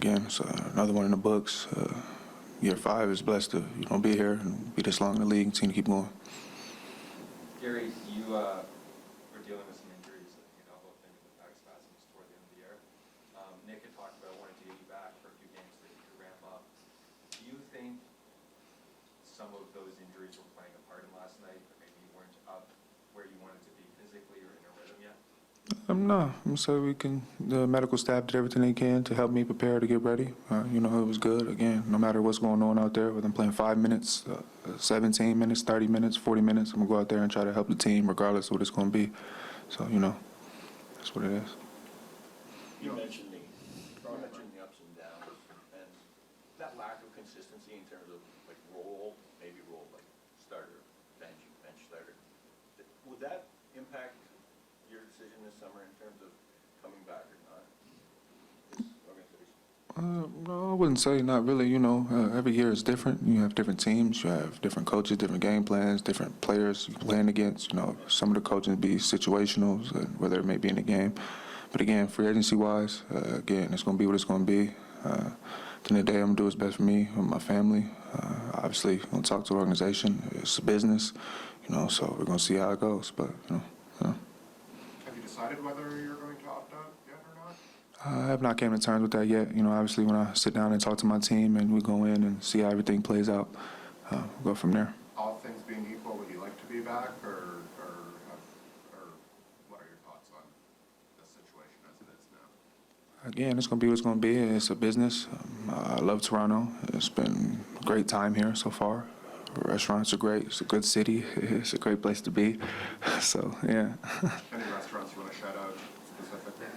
again, it's another one in the books. Year 5 is blessed to be here and be this long in the league and continue to keep going. Gary, you were dealing with some injuries, both maybe the back spasms toward the end of the year. Nick had talked about wanting to get you back for a few games so that you could ramp up. Do you think some of those injuries were playing a part in last night, or maybe you weren't up where you wanted to be physically or in a rhythm yet? No, so the medical staff did everything they can to help me prepare to get ready. It was good. Again, no matter what's going on out there, whether I'm playing 5 minutes, 17 minutes, 30 minutes, 40 minutes, I'm going to go out there and try to help the team regardless of what it's going to be. So, that's what it is. You mentioned the ups and downs and that lack of consistency in terms of like role like starter, bench starter. Would that impact your decision this summer in terms of coming back or not? This organization? No, I wouldn't say not really. Every year is different. You have different teams, you have different coaches, different game plans, different players you're playing against. Some of the coaching be situational, whether it may be in the game. But again, free agency-wise, again, it's going to be what it's going to be. At the end of the day, I'm going to do what's best for me and my family. Obviously, I'm going to talk to the organization. It's a business, so we're going to see how it goes. But, Have you decided whether you're going to opt out yet or not? I have not came to terms with that yet. Obviously, when I sit down and talk to my team and we go in and see how everything plays out, we'll go from there. All things being equal, would you like to be back, or what are your thoughts on the situation as it is now? Again, it's going to be what it's going to be. It's a business. I love Toronto. It's been a great time here so far. Restaurants are great. It's a good city. It's a great place to be. So, yeah. Any restaurants you want to shout out specifically?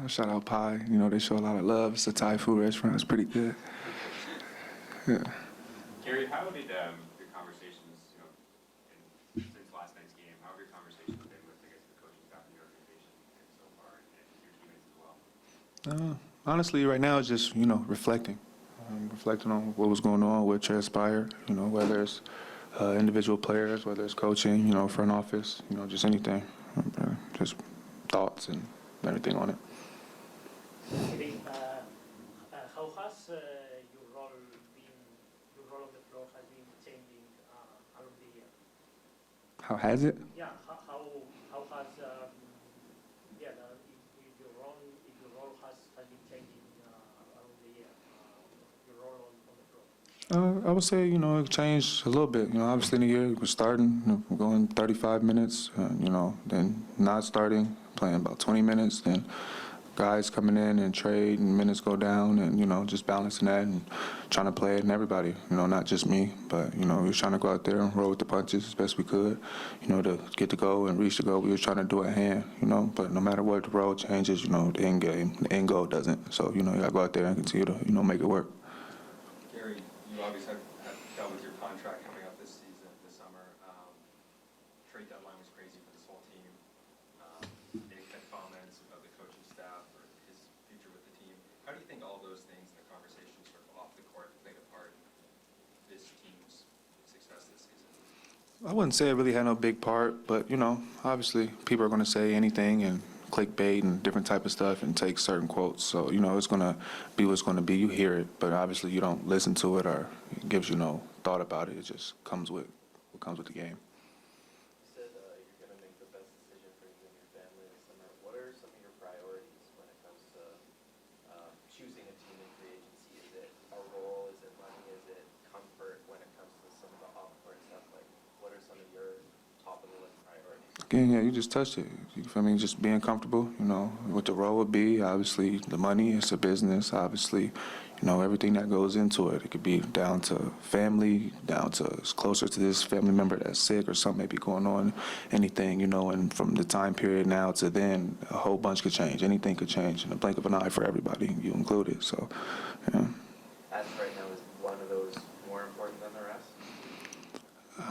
Shout out Pie. They show a lot of love. It's a Thai food restaurant. It's pretty good. Yeah. Gary, how did your conversations, since last night's game, how have your conversations been with, the coaching staff and the organization so far, and your teammates as well? Honestly, right now it's just, reflecting. Reflecting on what was going on, what transpired, whether it's individual players, whether it's coaching, front office, just anything. Just thoughts and everything on it. How has your role on the floor has been changing along the year? How has it? Yeah, how has if your role has been changing along the year, your role on the floor? I would say, it changed a little bit. Obviously in the year, we're starting, going 35 minutes, then not starting, playing about 20 minutes, then guys coming in and trade and minutes go down and, just balancing that and trying to play it and everybody, not just me, but, we were trying to go out there and roll with the punches as best we could, to get the goal and reach the goal. We were trying to do it at hand, but no matter what the road changes, the end goal doesn't. So, you got to go out there and continue to, make it work. Gary, you obviously have dealt with your contract coming up this summer. Trade deadline was crazy for this whole team. Nick had comments about the coaching staff or his future with the team. How do you think all those things and the conversations sort of off the court played a part in this team's success this season? I wouldn't say it really had no big part, but, obviously people are going to say anything and clickbait and different type of stuff and take certain quotes. So, it's going to be what's going to be. You hear it, but obviously you don't listen to it or it gives you no thought about it. It just comes with what comes with the game. You said you're going to make the best decision for you and your family this summer. What are some of your priorities when it comes to choosing a team in free agency? Is it a role? Is it money? Is it comfort when it comes to some of the off-court stuff? Like, what are some of your top-of-the-list priorities? Again, yeah, you just touched it. You feel me? Just being comfortable, what the role would be. Obviously, the money, it's a business. Obviously, everything that goes into it. It could be down to family, down to closer to this family member that's sick or something may be going on, anything, and from the time period now to then, a whole bunch could change. Anything could change in a blink of an eye for everybody, you included. So, yeah. As of right now, is one of those more important than the rest?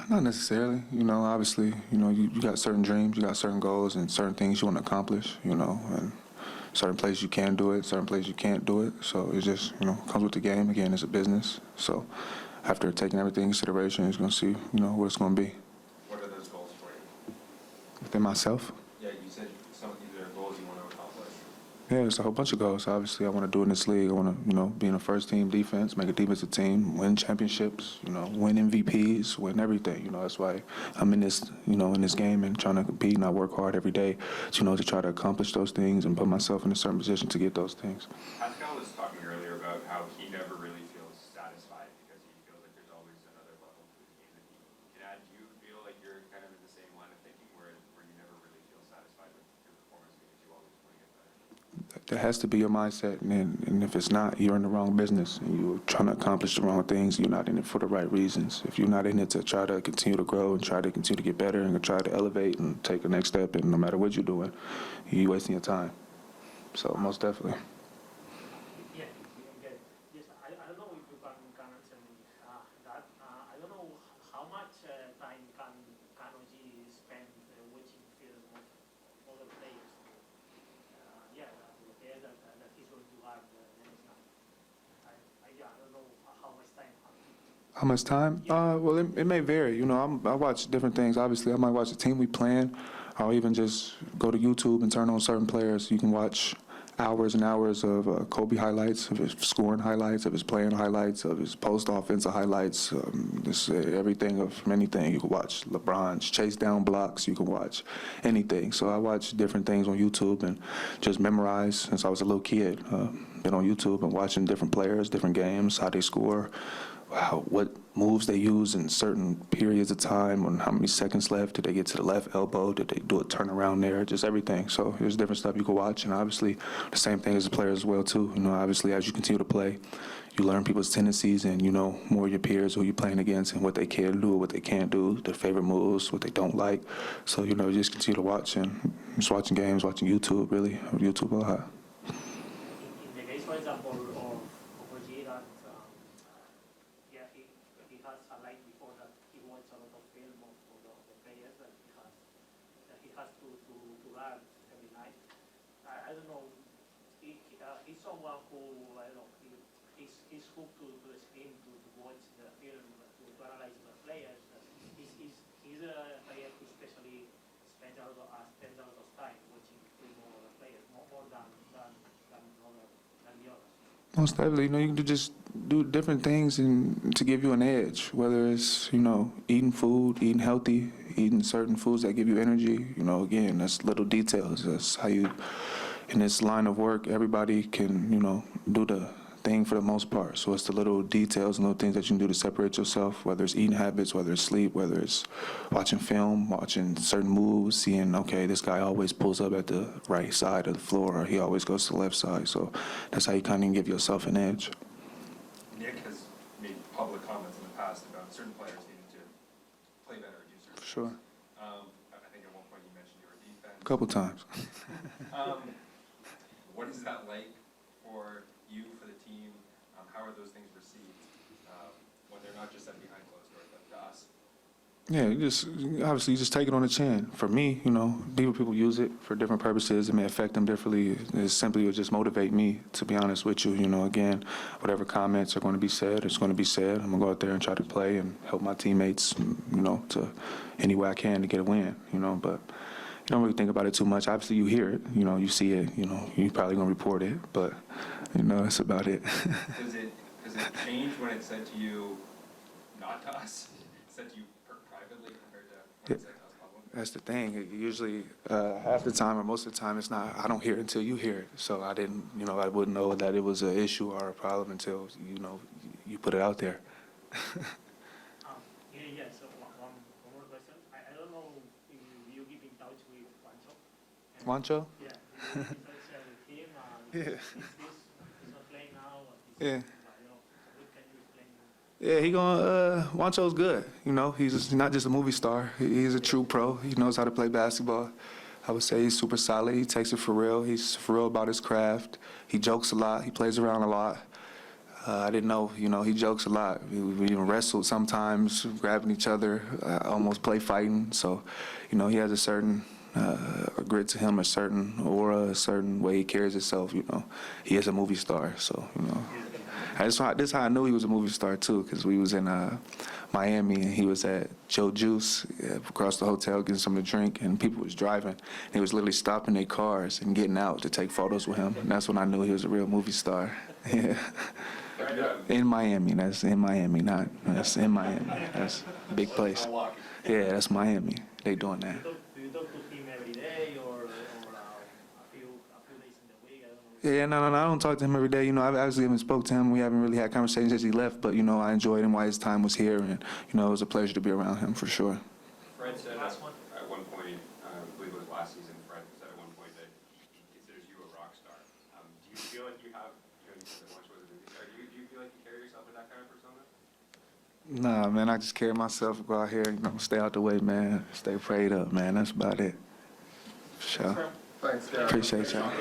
Not necessarily. Obviously, you got certain dreams, you got certain goals and certain things you want to accomplish, and certain places you can do it, certain places you can't do it. So it just, comes with the game. Again, it's a business. So after taking everything into consideration, you're going to see, what it's going to be. What are those goals for you? Within myself? Yeah, you said some of these are goals you want to accomplish. Yeah, it's a whole bunch of goals. Obviously, I want to do in this league. I want to, be in a first-team defense, make a defensive team, win championships, win MVPs, win everything. That's why I'm in this, in this game and trying to compete, and I work hard every day, to try to accomplish those things and put myself in a certain position to get those things. Pascal was talking earlier about how he never really feels satisfied because he feels like there's always another level to the game that he can add. Do you feel like you're kind of in the same line of thinking where you never really feel satisfied with your performance because you always want to get better? That has to be your mindset, and if it's not, you're in the wrong business, and you're trying to accomplish the wrong things. You're not in it for the right reasons. If you're not in it to try to continue to grow and try to continue to get better and try to elevate and take the next step, and no matter what you're doing, you're wasting your time. So most definitely. Yeah, okay. Yes, I don't know if you can answer me that. I don't know how much time can OG spend watching film of other players. Yeah, the players that he's going to have the next night. I don't know how much time. How much time? Well, it may vary. I watch different things. Obviously, I might watch the team we playing. I'll even just go to YouTube and turn on certain players. You can watch hours and hours of Kobe highlights, of his scoring highlights, of his playing highlights, of his post-offensive highlights, everything from anything. You can watch LeBron's chase down blocks. You can watch anything. So I watch different things on YouTube and just memorize since I was a little kid. Been on YouTube and watching different players, different games, how they score, what moves they use in certain periods of time, and how many seconds left. Did they get to the left elbow? Did they do a turnaround there? Just everything. So there's different stuff you can watch, and obviously the same thing as a player as well too. Obviously as you continue to play, you learn people's tendencies, and more of your peers, who you're playing against, and what they can do, what they can't do, their favorite moves, what they don't like. So just continue to watch, and just watching games, watching YouTube, really. YouTube a lot. In the case, for example, of OG, that yeah, he has a line before that he watched a lot of film of the players that he has to learn every night. I don't know. He's someone who I don't know. He's hooked to the screen to watch the film to analyze the players. He's a player who especially spends a lot of time watching film of the players more than the others. Most definitely, you can just do different things and to give you an edge, whether it's, eating food, eating healthy, eating certain foods that give you energy. Again, that's little details. That's how you, in this line of work, everybody can, do the thing for the most part. So it's the little details and little things that you can do to separate yourself, whether it's eating habits, whether it's sleep, whether it's watching film, watching certain moves, seeing, okay, this guy always pulls up at the right side of the floor, or he always goes to the left side. So that's how you kind of give yourself an edge. Nick has made public comments in the past about certain players needing to play better or do certain Sure. things. I think at one point you mentioned your defense. A couple times. What is that like for you, for the team? How are those things received when they're not just said behind closed doors, but to us? Yeah, you just take it on the chin. For me, people use it for different purposes. It may affect them differently. It would just motivate me, to be honest with you. Again, whatever comments are going to be said, it's going to be said. I'm going to go out there and try to play and help my teammates, to any way I can to get a win, but you don't really think about it too much. Obviously, you hear it, you see it, you're probably going to report it, but, that's about it. Does it change when it's said to you, not to us, said to you privately compared to when it's said to us publicly? That's the thing. Usually, half the time or most of the time, it's not. I don't hear it until you hear it. So I didn't, I wouldn't know that it was an issue or a problem until you put it out there. Yeah. So one more question. I don't know if you keep in touch with Juancho. Juancho? Yeah, you keep in touch with him. Yeah. He's not playing now. Yeah. What can you explain? Yeah, Juancho's good. He's not just a movie star. He's a true pro. He knows how to play basketball. I would say he's super solid. He takes it for real. He's for real about his craft. He jokes a lot. He plays around a lot. I didn't know, he jokes a lot. We even wrestled sometimes, grabbing each other, almost play fighting. So, he has a certain grit to him, a certain aura, a certain way he carries himself. He is a movie star. So, This is how I knew he was a movie star too, because we was in Miami and he was at Joe Juice across the hotel getting something to drink, and people was driving. And he was literally stopping their cars and getting out to take photos with him. And that's when I knew he was a real movie star. Yeah. In Miami, that's in Miami, that's in Miami. That's a big place. Yeah, that's Miami. They doing that. Do you talk to him every day or a few days in the week? I don't know. Yeah, no, I don't talk to him every day. You know, I obviously haven't spoke to him. We haven't really had conversations since he left, but, you know, I enjoyed him while his time was here, and, you know, it was a pleasure to be around him for sure. Fred said Last one. at one point, I believe it was last season, Fred said at one point that he considers you a rock star. Do you feel like you have, you know, you said that once was a movie star, do you feel like you carry yourself with that kind of persona? Nah, man, I just carry myself, go out here, you know, stay out the way, man. Stay prayed up, man. That's about it. For sure. Thanks, Gary. Appreciate y'all.